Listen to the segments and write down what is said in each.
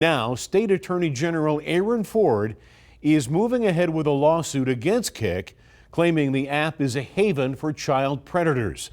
Now, State Attorney General Aaron Ford is moving ahead with a lawsuit against Kik, claiming the app is a haven for child predators.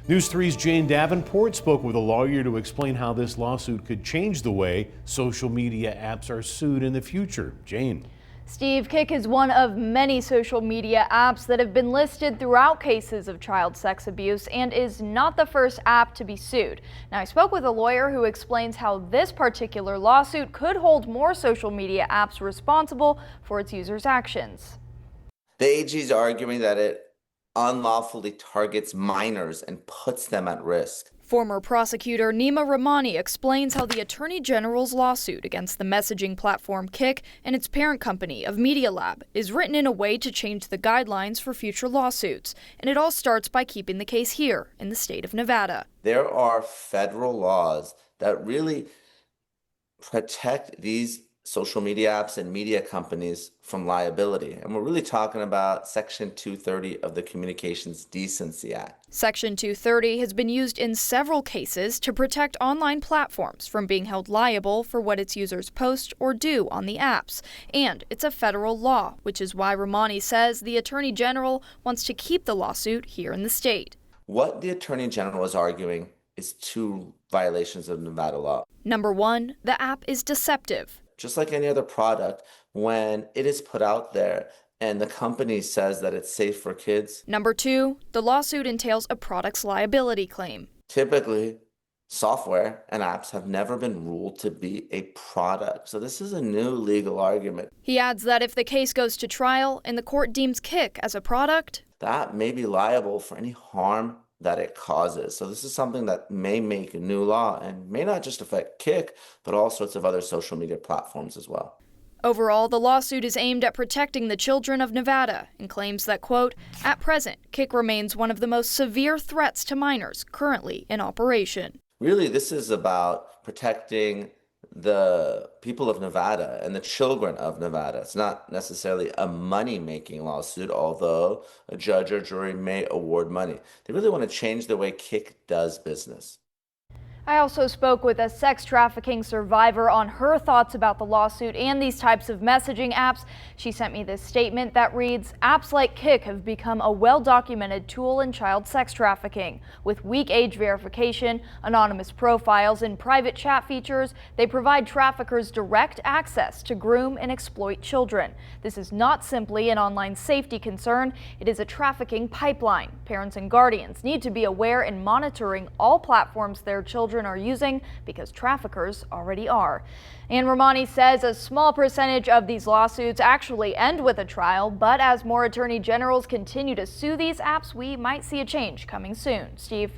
News 3's Jane Davenport spoke with a lawyer to explain how this lawsuit could change the way social media apps are sued in the future. Jane. Steve, Kik is one of many social media apps that have been listed throughout cases of child sex abuse and is not the first app to be sued. Now, I spoke with a lawyer who explains how this particular lawsuit could hold more social media apps responsible for its users' actions. The AG is arguing that it unlawfully targets minors and puts them at risk. Former prosecutor Neama Rahmani explains how the Attorney General's lawsuit against the messaging platform Kik and its parent company of MediaLab is written in a way to change the guidelines for future lawsuits. And it all starts by keeping the case here in the state of Nevada. There are federal laws that really protect these social media apps and media companies from liability. And we're really talking about Section 230 of the Communications Decency Act. Section 230 has been used in several cases to protect online platforms from being held liable for what its users post or do on the apps. And it's a federal law, which is why Rahmani says the Attorney General wants to keep the lawsuit here in the state. What the Attorney General is arguing is two violations of Nevada law. Number one, the app is deceptive. Just like any other product, when it is put out there and the company says that it's safe for kids. Number two, the lawsuit entails a product's liability claim. Typically, software and apps have never been ruled to be a product. So this is a new legal argument. He adds that if the case goes to trial and the court deems Kik as a product, that may be liable for any harm that it causes. So this is something that may make a new law and may not just affect Kik, but all sorts of other social media platforms as well. Overall, the lawsuit is aimed at protecting the children of Nevada and claims that, quote, at present, Kik remains one of the most severe threats to minors currently in operation. Really, this is about protecting the people of Nevada and the children of Nevada. It's not necessarily a money-making lawsuit, although a judge or jury may award money. They really want to change the way Kik does business. I also spoke with a sex trafficking survivor on her thoughts about the lawsuit and these types of messaging apps. She sent me this statement that reads, apps like Kik have become a well-documented tool in child sex trafficking. With weak age verification, anonymous profiles, and private chat features, they provide traffickers direct access to groom and exploit children. This is not simply an online safety concern, it is a trafficking pipeline. Parents and guardians need to be aware and monitoring all platforms their children are using because traffickers already are. And Rahmani says a small percentage of these lawsuits actually end with a trial, but as more attorney generals continue to sue these apps, we might see a change coming soon. Steve?